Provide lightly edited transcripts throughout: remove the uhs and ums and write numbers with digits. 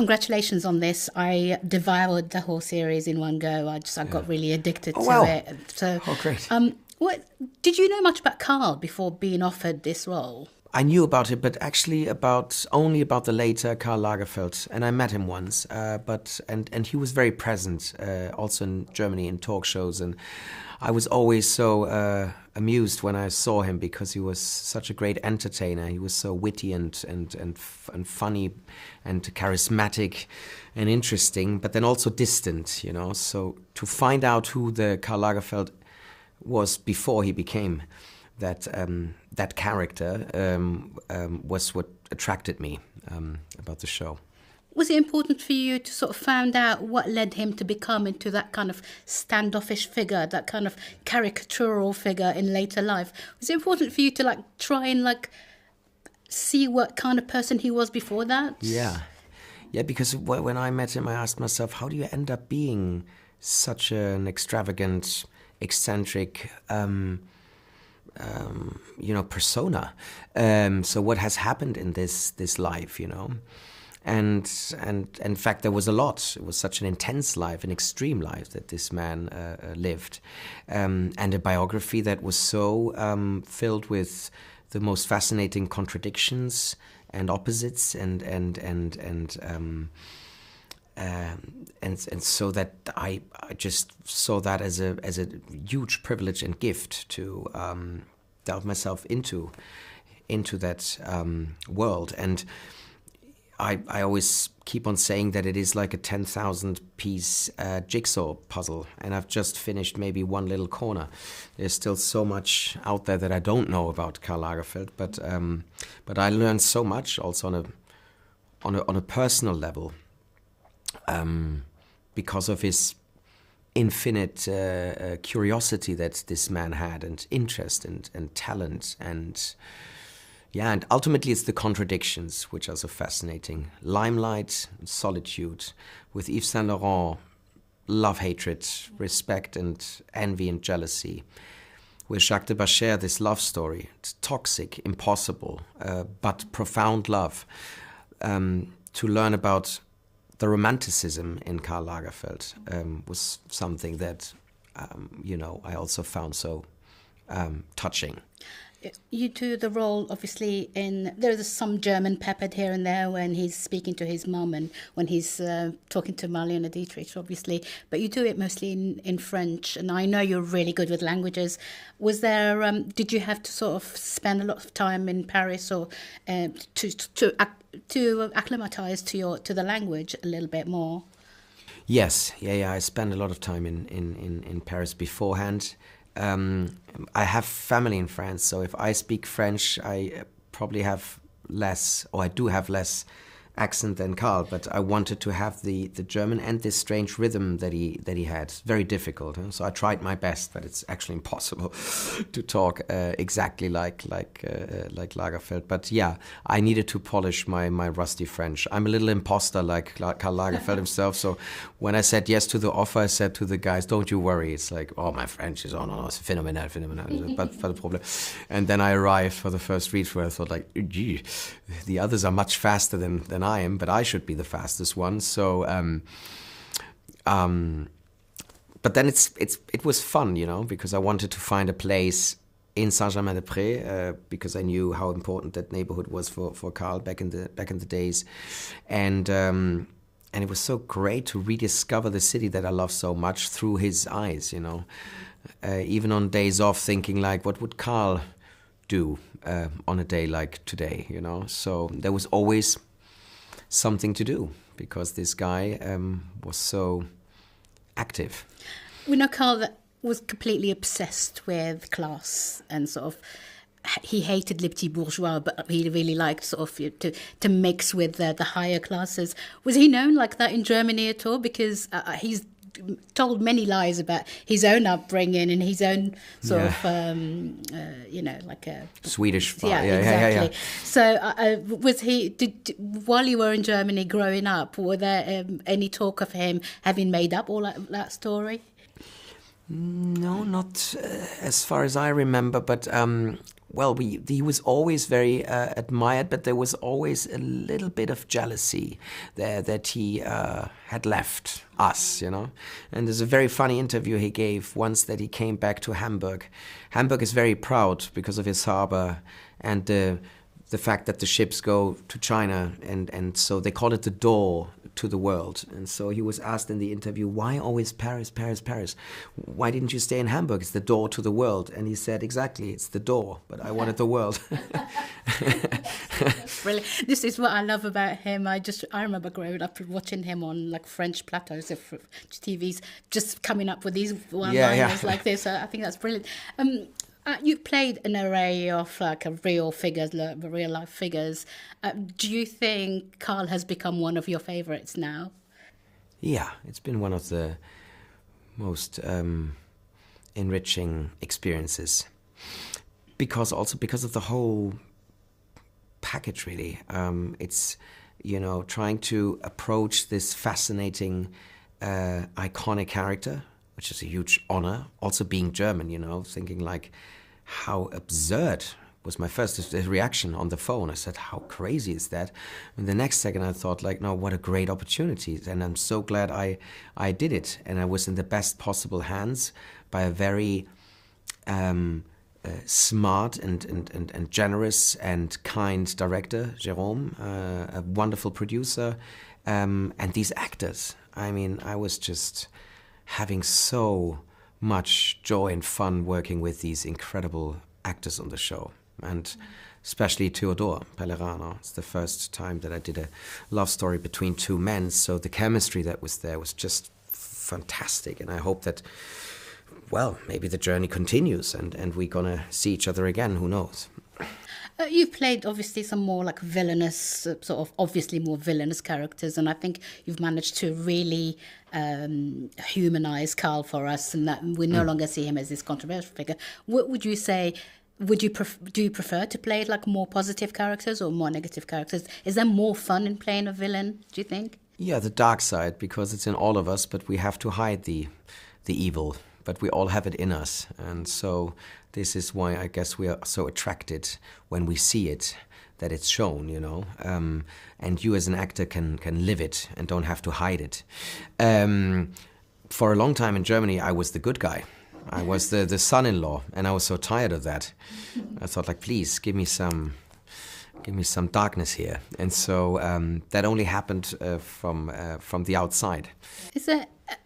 congratulations on this. I devoured the whole series in one go. I got really addicted to wow. it. So, great. What did you know much about Karl before being offered this role? I knew about it, but actually only about the later Karl Lagerfeld, and I met him once. And he was very present, also in Germany in talk shows, and I was always so amused when I saw him because he was such a great entertainer. He was so witty and funny and charismatic and interesting, but then also distant. So to find out who the Karl Lagerfeld was before he became that character was what attracted me about the show. Was it important for you to sort of find out what led him to become into that kind of standoffish figure, that kind of caricatural figure in later life? Was it important for you to try and see what kind of person he was before that? Yeah, because when I met him, I asked myself, how do you end up being such an extravagant, eccentric persona? So what has happened in this life, And in fact, there was a lot. It was such an intense life, an extreme life that this man lived, and a biography that was so filled with the most fascinating contradictions and opposites, and so that I just saw that as a huge privilege and gift to delve myself into that world. And I always keep on saying that it is like a 10,000 piece jigsaw puzzle, and I've just finished maybe one little corner. There's still so much out there that I don't know about Karl Lagerfeld, but I learned so much also on a personal level, because of his infinite curiosity that this man had, and interest and talent, and ultimately it's the contradictions which are so fascinating. Limelight, solitude, with Yves Saint Laurent, love, hatred, respect and envy and jealousy. With Jacques de Bascher, this love story, it's toxic, impossible, but profound love. To learn about the romanticism in Karl Lagerfeld was something that, I also found so touching. You do the role, obviously, there's some German peppered here and there when he's speaking to his mum and when he's talking to Marlene Dietrich, obviously, but you do it mostly in French, and I know you're really good with languages. Was there, did you have to sort of spend a lot of time in Paris or to acclimatize to the language a little bit more? Yes, I spent a lot of time in Paris beforehand. I have family in France, so if I speak French, I probably have less, or I do have less accent than Karl, but I wanted to have the German and this strange rhythm that he had. Very difficult, huh? So I tried my best, but it's actually impossible to talk exactly like Lagerfeld. But yeah, I needed to polish my rusty French. I'm a little imposter like Karl Lagerfeld himself. So when I said yes to the offer, I said to the guys, "Don't you worry. It's like, oh, my French is it's phenomenal, but for the problem." And then I arrived for the first read where I thought, like, gee, the others are much faster than I am, but I should be the fastest one. So, but then it was fun, because I wanted to find a place in Saint-Germain-des-Prés because I knew how important that neighborhood was for Karl back in the days, and it was so great to rediscover the city that I love so much through his eyes, even on days off, thinking like, what would Karl do on a day like today, So there was always something to do because this guy was so active. We know Karl that was completely obsessed with class and sort of he hated les petits bourgeois, but he really liked sort of to mix with the higher classes. Was he known like that in Germany at all? Because he's told many lies about his own upbringing and his own sort of, like a Swedish. Yeah, exactly. So, was he? While you were in Germany growing up, were there any talk of him having made up all that story? No, not as far as I remember. But he was always very admired, but there was always a little bit of jealousy there that he had left us, you know. And there's a very funny interview he gave once that he came back to Hamburg. Hamburg is very proud because of his harbor and the fact that the ships go to China, and so they call it the door to the world. And so he was asked in the interview, why always Paris, Paris, Paris? Why didn't you stay in Hamburg? It's the door to the world. And he said, exactly, it's the door, but I wanted the world. Brilliant. This is what I love about him. I remember growing up watching him on like French plateaus of TVs, just coming up with these one-liners like this. I think that's brilliant. You played an array of like real figures, real life figures. Do you think Karl has become one of your favorites now? Yeah, it's been one of the most enriching experiences. Because of the whole package, really. It's, you know, trying to approach this fascinating, iconic character, which is a huge honor. Also being German, you know, thinking like, how absurd was my first reaction on the phone. I said, how crazy is that? And the next second I thought like, no, what a great opportunity. And I'm so glad I did it. And I was in the best possible hands by a very smart and generous and kind director, Jérôme, a wonderful producer, and these actors. I mean, I was just having so much joy and fun working with these incredible actors on the show. And especially Théodore Pellerin. It's the first time that I did a love story between two men, so the chemistry that was there was just fantastic. And I hope that, well, maybe the journey continues and we're gonna see each other again, who knows. You've played obviously some more like villainous, sort of obviously more villainous characters, and I think you've managed to really humanize Karl for us, and that we no longer see him as this controversial figure. What would you say? Do you prefer to play like more positive characters or more negative characters? Is there more fun in playing a villain, do you think? Yeah, the dark side, because it's in all of us, but we have to hide the evil. But we all have it in us, and so this is why I guess we are so attracted when we see it, that it's shown, you know. And you as an actor can live it and don't have to hide it. For a long time in Germany, I was the good guy. I was the son-in-law, and I was so tired of that. I thought, like, please give me some darkness here. And so that only happened from the outside.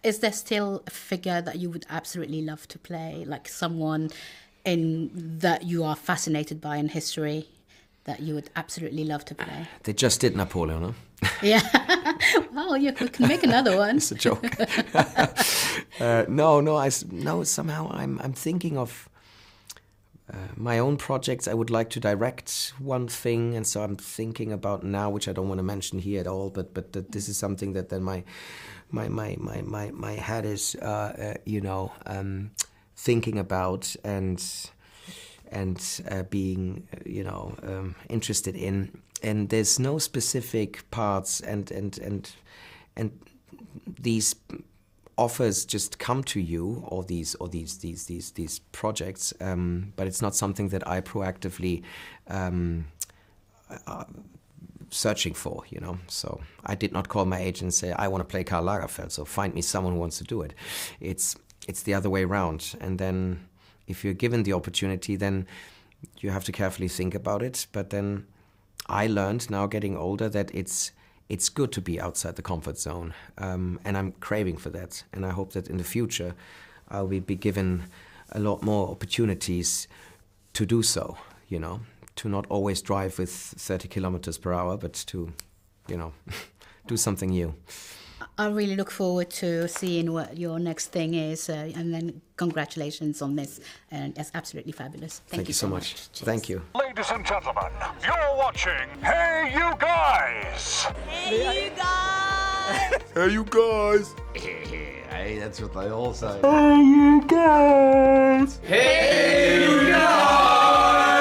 Is there still a figure that you would absolutely love to play, like someone that you are fascinated by in history that you would absolutely love to play? They just did Napoleon, huh? Yeah. Well, you can make another one. It's a joke. No. Somehow I'm thinking of my own projects. I would like to direct one thing, and so I'm thinking about now, which I don't want to mention here at all. But this is something that then my head is thinking about and being interested in. And there's no specific parts, and these offers just come to you, or these projects, but it's not something that I proactively searching for, you know. So I did not call my agent and say, I want to play Karl Lagerfeld, so find me someone who wants to do it. It's the other way around. And then if you're given the opportunity, then you have to carefully think about it. But then I learned, now getting older, that it's good to be outside the comfort zone. And I'm craving for that. And I hope that in the future I'll be given a lot more opportunities to do so, you know, to not always drive with 30 kilometers per hour, but to, you know, do something new. I really look forward to seeing what your next thing is, and then congratulations on this, and it's absolutely fabulous. Thank you so much. Thank you. Ladies and gentlemen, you're watching Hey You Guys! Hey, you guys! Hey you guys! Hey, that's what they all say. Hey you guys! Hey, you guys!